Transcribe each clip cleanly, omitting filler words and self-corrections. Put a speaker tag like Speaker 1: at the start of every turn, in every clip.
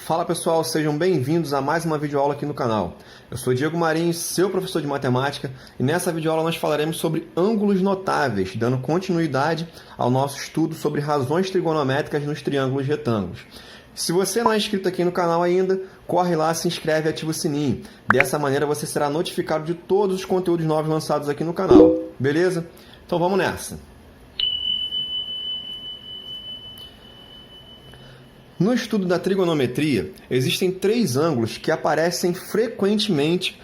Speaker 1: Fala pessoal, sejam bem-vindos a mais uma videoaula aqui no canal. Eu sou Diego Marinho, seu professor de matemática, e nessa videoaula nós falaremos sobre ângulos notáveis, dando continuidade ao nosso estudo sobre razões trigonométricas nos triângulos retângulos. Se você não é inscrito aqui no canal ainda, corre lá, se inscreve e ativa o sininho. Dessa maneira você será notificado de todos os conteúdos novos lançados aqui no canal, beleza? Então vamos nessa! No estudo da trigonometria, existem três ângulos que aparecem frequentemente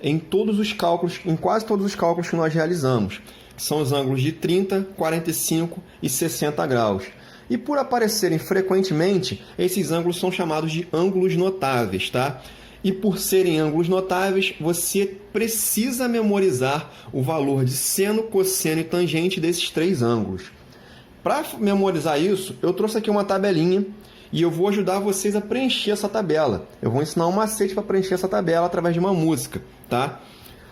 Speaker 1: em quase todos os cálculos que nós realizamos. São os ângulos de 30, 45 e 60 graus. E por aparecerem frequentemente, esses ângulos são chamados de ângulos notáveis, tá? E por serem ângulos notáveis, você precisa memorizar o valor de seno, cosseno e tangente desses três ângulos. Para memorizar isso, eu trouxe aqui uma tabelinha e eu vou ajudar vocês a preencher essa tabela. Eu vou ensinar um macete para preencher essa tabela através de uma música, tá?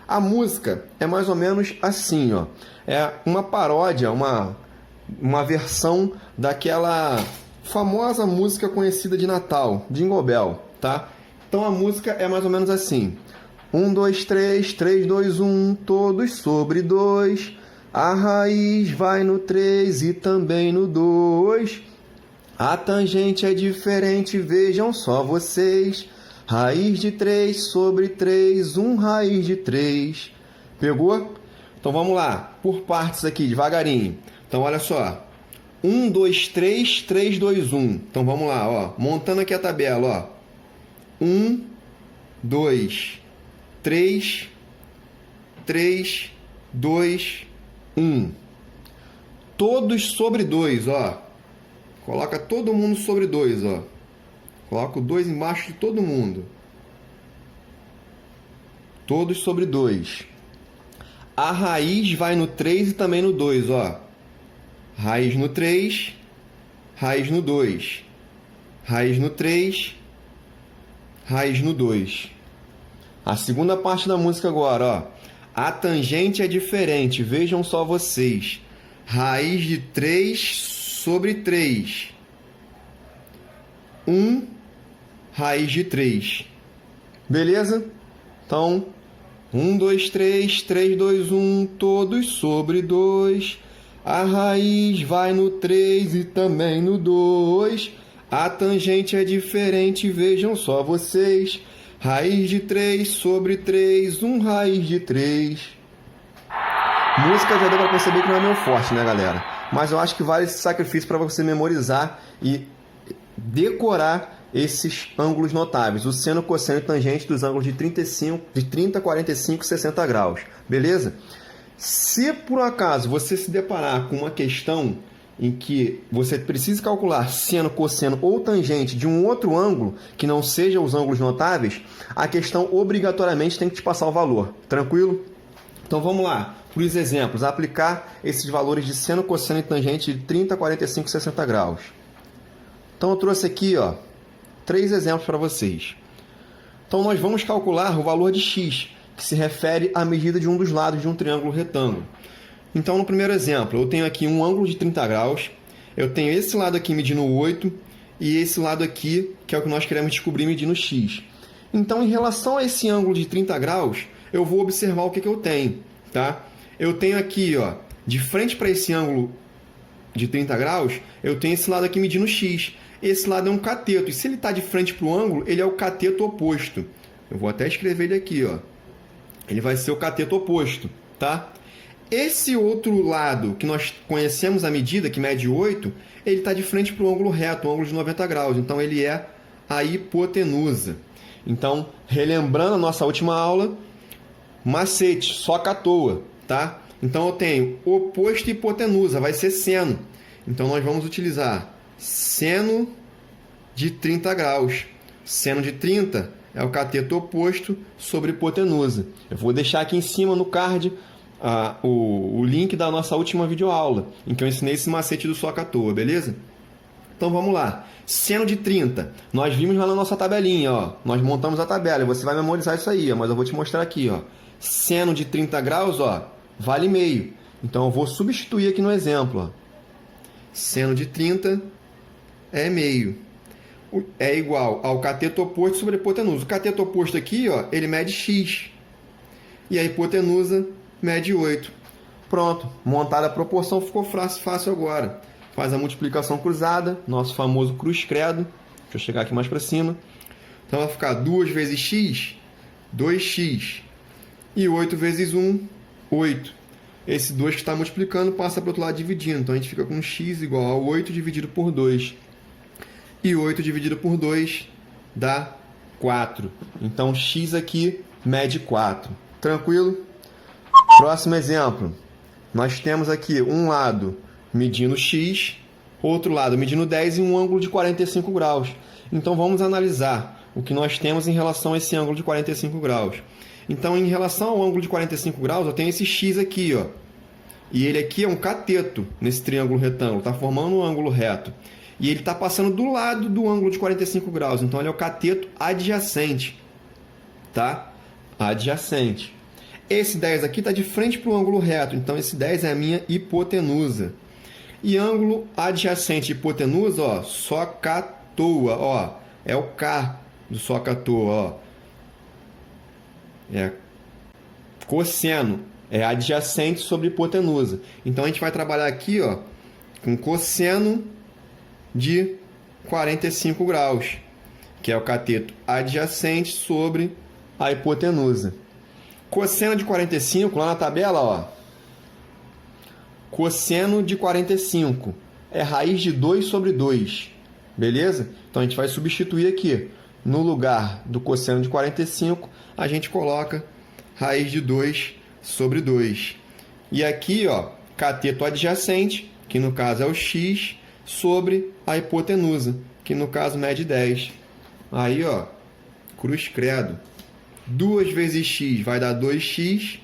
Speaker 1: A música é mais ou menos assim, ó. É uma paródia, uma versão daquela famosa música conhecida de Natal, Jingle Bell, tá? Então a música é mais ou menos assim. 1, 2, 3, 3, 2, 1, todos sobre 2. A raiz vai no 3 e também no 2. A tangente é diferente, vejam só vocês. Raiz de 3 sobre 3, 1 raiz de 3. Pegou? Então vamos lá, por partes aqui, devagarinho. Então olha só. 1, 2, 3, 3, 2, 1. Então vamos lá, ó. Montando aqui a tabela, ó. 1, 2, 3, 3, 2, 1. Todos sobre 2, ó. Coloca todo mundo sobre 2, ó. Coloca o 2 embaixo de todo mundo. Todos sobre 2. A raiz vai no 3 e também no 2, ó. Raiz no 3, raiz no 2. Raiz no 3, raiz no 2. A segunda parte da música agora, ó. A tangente é diferente, vejam só vocês. Raiz de 3 sobre 3. 1 raiz de 3. Beleza? Então, 1, 2, 3, 3, 2, 1, todos sobre 2. A raiz vai no 3 e também no 2. A tangente é diferente, vejam só vocês. Raiz de 3 sobre 3, 1 raiz de 3. Música já deu para perceber que não é meu forte, né, galera? Mas eu acho que vale esse sacrifício para você memorizar e decorar esses ângulos notáveis. O seno, cosseno e tangente dos ângulos de 30, 45 e 60 graus. Beleza? Se por acaso você se deparar com uma questão em que você precisa calcular seno, cosseno ou tangente de um outro ângulo que não seja os ângulos notáveis, a questão obrigatoriamente tem que te passar o valor. Tranquilo? Então vamos lá. Por exemplos, aplicar esses valores de seno, cosseno e tangente de 30, 45 e 60 graus. Então eu trouxe aqui, ó, 3 exemplos para vocês. Então nós vamos calcular o valor de x, que se refere à medida de um dos lados de um triângulo retângulo. Então no primeiro exemplo, eu tenho aqui um ângulo de 30 graus, eu tenho esse lado aqui medindo 8 e esse lado aqui, que é o que nós queremos descobrir, medindo x. Então em relação a esse ângulo de 30 graus, eu vou observar o que eu tenho, tá? Eu tenho aqui, ó, de frente para esse ângulo de 30 graus, eu tenho esse lado aqui medindo x. Esse lado é um cateto, e se ele está de frente para o ângulo, ele é o cateto oposto. Eu vou até escrever ele aqui, ó. Ele vai ser o cateto oposto, tá? Esse outro lado, que nós conhecemos a medida, que mede 8, ele está de frente para o ângulo reto, o ângulo de 90 graus. Então, ele é a hipotenusa. Então, relembrando a nossa última aula, macete, soca à toa. Tá? Então eu tenho oposto e hipotenusa, vai ser seno. Então nós vamos utilizar seno de 30 graus. Seno de 30 é o cateto oposto sobre hipotenusa. Eu vou deixar aqui em cima no card o link da nossa última videoaula, em que eu ensinei esse macete do soca à toa, beleza? Então vamos lá. Seno de 30. Nós vimos lá na nossa tabelinha, ó. Nós montamos a tabela e você vai memorizar isso aí, ó, mas eu vou te mostrar aqui, ó. Seno de 30 graus, ó, vale meio. Então, eu vou substituir aqui no exemplo. Ó. Seno de 30 é meio. é igual ao cateto oposto sobre a hipotenusa. O cateto oposto aqui, ó, ele mede x. E a hipotenusa mede 8. Pronto, montada a proporção, ficou fácil agora. Faz a multiplicação cruzada, nosso famoso cruz credo. Deixa eu chegar aqui mais para cima. Então vai ficar 2 vezes x, 2x. E 8 vezes 1, 8. Esse 2 que está multiplicando passa para o outro lado dividindo. Então a gente fica com x igual a 8 dividido por 2. E 8 dividido por 2 dá 4. Então x aqui mede 4. Tranquilo? Próximo exemplo. Nós temos aqui um lado medindo x, outro lado medindo 10 e um ângulo de 45 graus. Então vamos analisar o que nós temos em relação a esse ângulo de 45 graus. Então, em relação ao ângulo de 45 graus, eu tenho esse x aqui, ó. E ele aqui é um cateto nesse triângulo retângulo, está formando um ângulo reto. E ele está passando do lado do ângulo de 45 graus, então ele é o cateto adjacente. Tá? Adjacente. Esse 10 aqui está de frente para o ângulo reto, então esse 10 é a minha hipotenusa. E ângulo adjacente e hipotenusa, ó, socatoa, ó, é o K do socatoa, ó. É cosseno, é adjacente sobre hipotenusa. Então a gente vai trabalhar aqui, ó, com cosseno de 45 graus, que é o cateto adjacente sobre a hipotenusa. Cosseno de 45, lá na tabela, ó, cosseno de 45 é raiz de 2 sobre 2, beleza? Então a gente vai substituir aqui. No lugar do cosseno de 45, a gente coloca raiz de 2 sobre 2. E aqui, ó, cateto adjacente, que no caso é o x, sobre a hipotenusa, que no caso mede 10. Aí, ó, cruz credo. 2 vezes x vai dar 2x,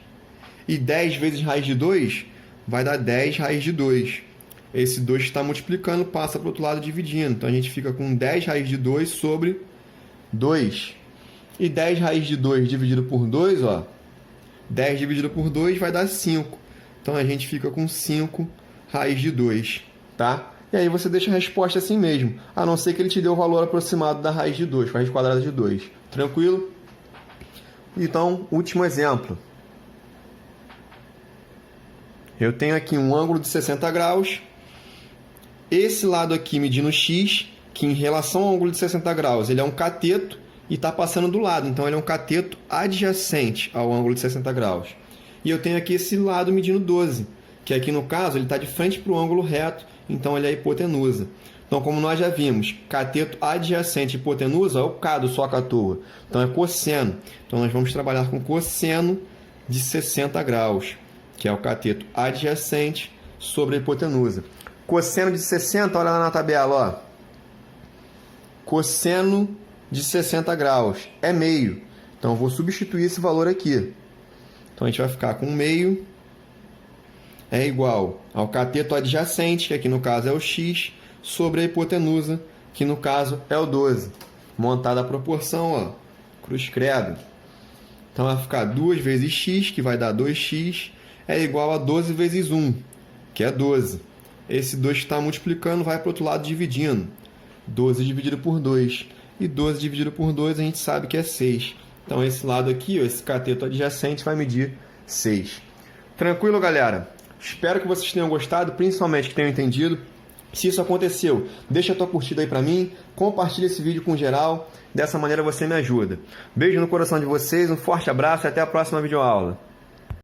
Speaker 1: e 10 vezes raiz de 2 vai dar 10 raiz de 2. Esse 2 está multiplicando, passa para o outro lado dividindo. Então a gente fica com 10 raiz de 2 sobre 2. E 10 raiz de 2 dividido por 2, ó, 10 dividido por 2 vai dar 5. Então a gente fica com 5 raiz de 2, tá? E aí você deixa a resposta assim mesmo, a não ser que ele te dê o valor aproximado da raiz de 2, raiz quadrada de 2. Tranquilo? Então, último exemplo. Eu tenho aqui um ângulo de 60 graus. Esse lado aqui medindo x, que em relação ao ângulo de 60 graus, ele é um cateto e está passando do lado. Então, ele é um cateto adjacente ao ângulo de 60 graus. E eu tenho aqui esse lado medindo 12, que aqui no caso ele está de frente para o ângulo reto, então ele é a hipotenusa. Então, como nós já vimos, cateto adjacente e hipotenusa é o K do socatoa. Então, é cosseno. Então, nós vamos trabalhar com cosseno de 60 graus, que é o cateto adjacente sobre a hipotenusa. Cosseno de 60, olha lá na tabela, ó. Cosseno de 60 graus é meio. Então, eu vou substituir esse valor aqui. Então, a gente vai ficar com meio é igual ao cateto adjacente, que aqui no caso é o x, sobre a hipotenusa, que no caso é o 12. Montada a proporção, ó, cruz credo. Então vai ficar 2 vezes x, que vai dar 2x, é igual a 12 vezes 1, que é 12. Esse 2 que está multiplicando vai para o outro lado dividindo. 12 dividido por 2. E 12 dividido por 2 a gente sabe que é 6. Então esse lado aqui, ó, esse cateto adjacente, vai medir 6. Tranquilo, galera? Espero que vocês tenham gostado, principalmente que tenham entendido. Se isso aconteceu, deixa a tua curtida aí pra mim, compartilha esse vídeo com geral, dessa maneira você me ajuda. Beijo no coração de vocês, um forte abraço e até a próxima videoaula.